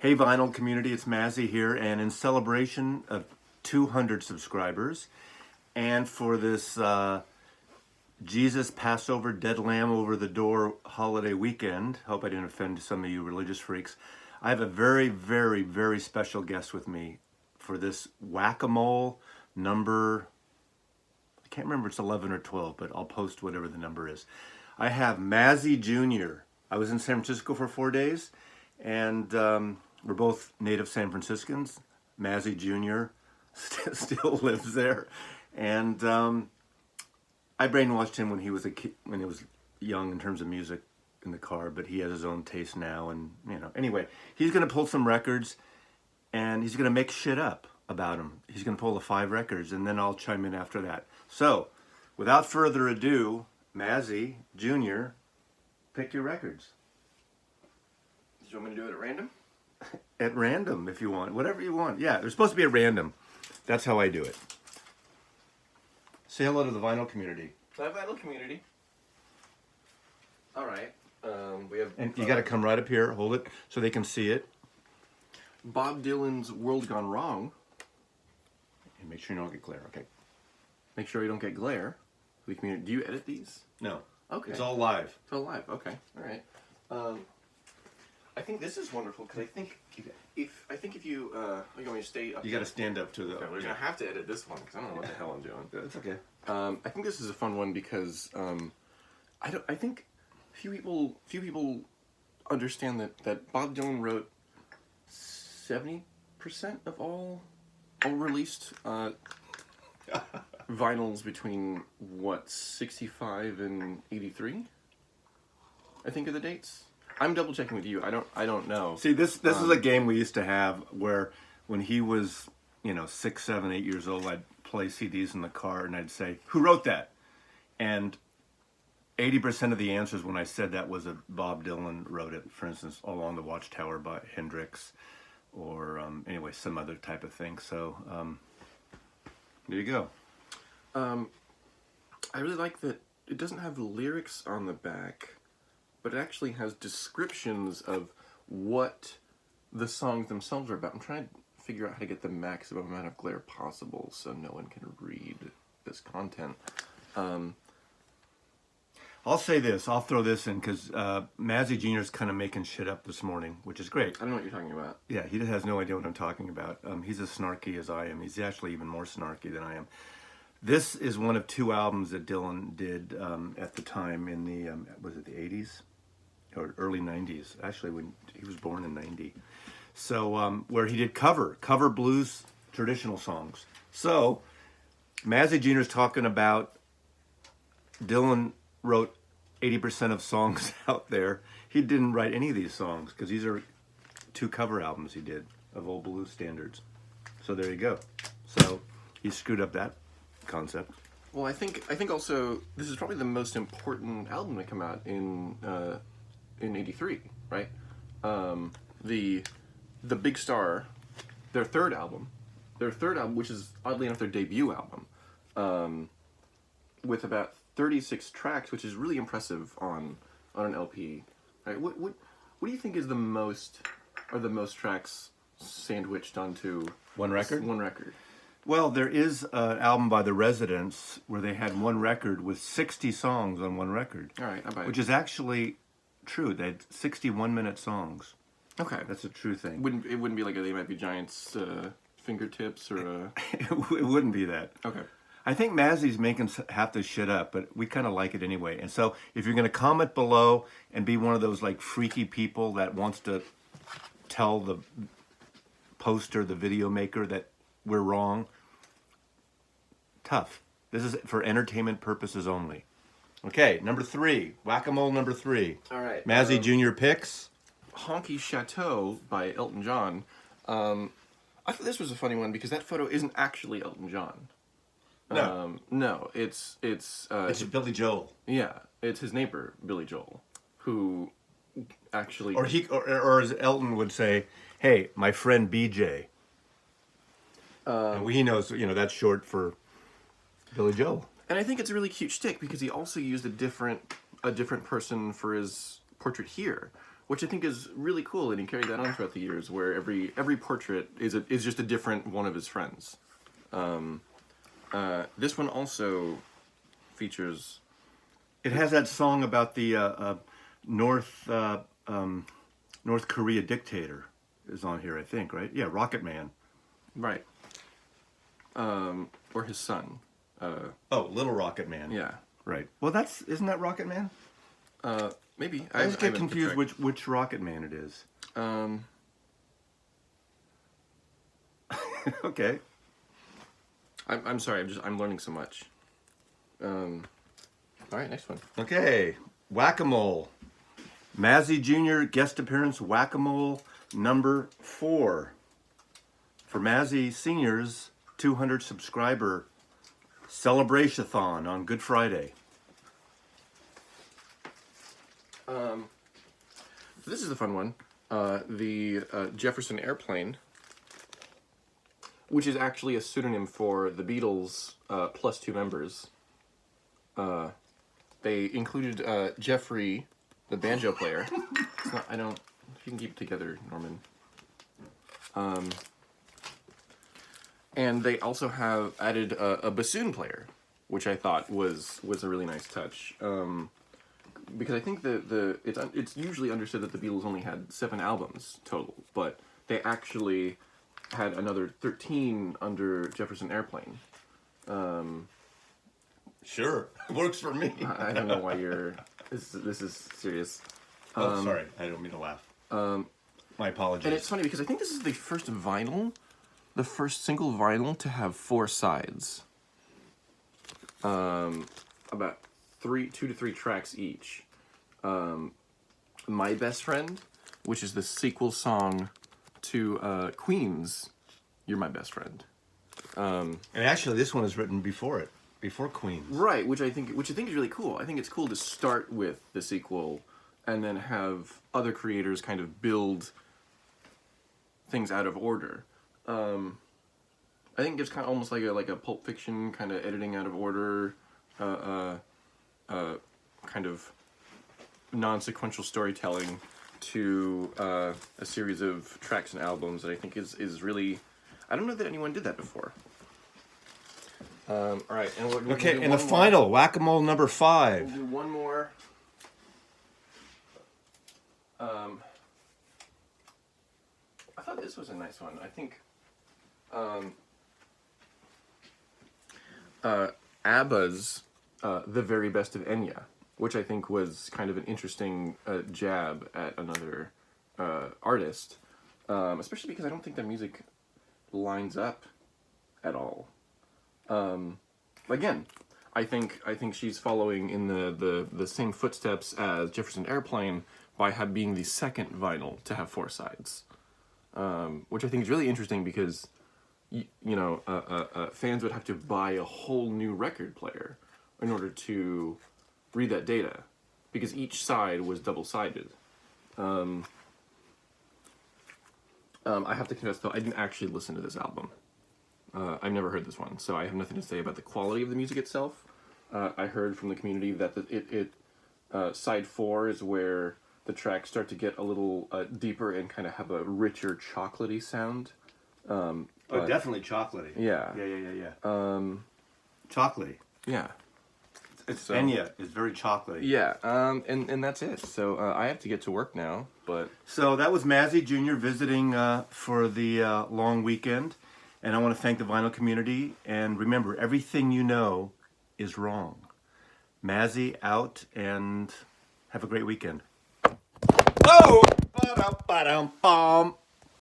Hey vinyl community, it's Mazzy here, and in celebration of 200 subscribers, and for this Jesus Passover Dead Lamb Over the Door holiday weekend, hope I didn't offend some of you religious freaks, I have a very, very, very special guest with me for this Whack-A-Mole number, I can't remember if it's 11 or 12, but I'll post whatever the number is. I have Mazzy Jr. I was in San Francisco for 4 days, and we're both native San Franciscans. Mazzy Jr. still lives there, and I brainwashed him when he was a kid, when he was young in terms of music in the car. But he has his own taste now, and Anyway, he's gonna pull some records, and he's gonna make shit up about him. He's gonna pull the 5 records, and then I'll chime in after that. So, without further ado, Mazzy Jr., pick your records. Do you want me to do it at random? At random, if you want. Whatever you want. Yeah, they're supposed to be at random. That's how I do it. Say hello to the vinyl community. Hi, vinyl community. All right. We have. And you got to come right up here, hold it so they can see it. Bob Dylan's "World Gone Wrong." And make sure you don't get glare, okay? Make sure you don't get glare. The community. Do you edit these? No. Okay. It's all live. It's all live. Okay. All right. I think this is wonderful because I think if you you want me to stay up. You got to stand up to the. Okay, we're gonna have to edit this one because I don't know what the hell I'm doing. That's okay. I think this is a fun one because I think few people understand that Bob Dylan wrote 70% of all released vinyls between 65 and 83. I think are the dates. I'm double checking with you. I don't know. See, this is a game we used to have where when he was 6, 7, 8 years old, I'd play CDs in the car and I'd say, "Who wrote that?" And 80% of the answers when I said that was a Bob Dylan wrote it. For instance, Along the Watchtower by Hendrix, or anyway, some other type of thing. So there you go. I really like that it doesn't have lyrics on the back, but it actually has descriptions of what the songs themselves are about. I'm trying to figure out how to get the maximum amount of glare possible so no one can read this content. I'll say this. I'll throw this in because Mazzy Jr. is kind of making shit up this morning, which is great. I don't know what you're talking about. Yeah, he has no idea what I'm talking about. He's as snarky as I am. He's actually even more snarky than I am. This is one of 2 albums that Dylan did at the time in the, was it the 80s? Or early 90s, actually, when he was born in 90. So, where he did cover blues traditional songs. So, Mazzy Jr. is talking about Dylan wrote 80% of songs out there. He didn't write any of these songs because these are 2 cover albums he did of old blues standards. So there you go. So he screwed up that concept. Well, I think also this is probably the most important album to come out in '83, right? The Big Star, their third album, which is oddly enough their debut album, with about 36 tracks, which is really impressive on an LP. Right? What do you think is the most tracks sandwiched onto one record? One record. Well, there is an album by The Residents where they had one record with 60 songs on one record. All right, I buy it. Which is actually true. They had 61-minute songs. Okay, that's a true thing. It wouldn't be like They Might Be Giants' Fingertips or. It wouldn't be that. Okay. I think Mazzy's making half this shit up, but we kind of like it anyway. And so, if you're going to comment below and be one of those like freaky people that wants to tell the poster, the video maker, that we're wrong, tough. This is for entertainment purposes only. Okay, number 3, Whack-A-Mole number 3. All right. Mazzy Jr. picks Honky Chateau by Elton John. I thought this was a funny one because that photo isn't actually Elton John. No. No, it's Billy Joel. Yeah, it's his neighbor Billy Joel, who actually or as Elton would say, "Hey, my friend BJ." And he knows, that's short for Billy Joel. And I think it's a really cute shtick because he also used a different person for his portrait here, which I think is really cool, and he carried that on throughout the years, where every portrait is just a different one of his friends. This one also features. It has that song about the North Korea dictator is on here, I think, right? Yeah, Rocket Man. Right. Or his son. Oh, Little Rocket Man. Yeah. Right. Well, isn't that Rocket Man? Maybe. I just get haven't confused kept which Rocket Man it is. track. Okay. I'm sorry. I'm learning so much. All right, next one. Okay. Whack-A-Mole. Mazzy Jr. guest appearance Whack-A-Mole number 4. For Mazzy Senior's 200 subscriber celebration-a-thon on Good Friday. This is the fun one. The Jefferson Airplane, which is actually a pseudonym for the Beatles plus 2 members. They included Jeffrey, the banjo player. It's not, I don't. You can keep it together, Norman. And they also have added a bassoon player, which I thought was a really nice touch. Because I think it's usually understood that the Beatles only had 7 albums total, but they actually had another 13 under Jefferson Airplane. Sure. Works for me. I don't know why you're. This is serious. Oh, sorry. I don't mean to laugh. My apologies. And it's funny because I think this is the first single vinyl to have 4 sides. About 2 to 3 tracks each. My Best Friend, which is the sequel song to Queen's "You're My Best Friend." And actually, this one is written before Queen. Right, which I think is really cool. I think it's cool to start with the sequel and then have other creators kind of build things out of order. I think it's kind of almost like a Pulp Fiction kind of editing out of order, kind of non-sequential storytelling to a series of tracks and albums that I think is really. I don't know that anyone did that before. All right, and Okay, and the final Whack-A-Mole number 5. We'll do one more. I thought this was a nice one. I think ABBA's "The Very Best of Enya," which I think was kind of an interesting jab at another artist, especially because I don't think their music lines up at all. Again, I think she's following in the same footsteps as Jefferson Airplane by being the second vinyl to have 4 sides, which I think is really interesting because fans would have to buy a whole new record player in order to read that data, because each side was double-sided. I have to confess though, I didn't actually listen to this album. I've never heard this one, so I have nothing to say about the quality of the music itself. I heard from the community that side 4 is where the tracks start to get a little deeper and kind of have a richer chocolatey sound. Definitely chocolatey. Yeah. Yeah. Chocolatey. Yeah. Enya is very chocolatey. Yeah, and that's it. So I have to get to work now, but... So that was Mazzy Jr. visiting for the long weekend. And I want to thank the vinyl community. And remember, everything you know is wrong. Mazzy out, and have a great weekend. Oh! Ba-dum-ba-dum-bum.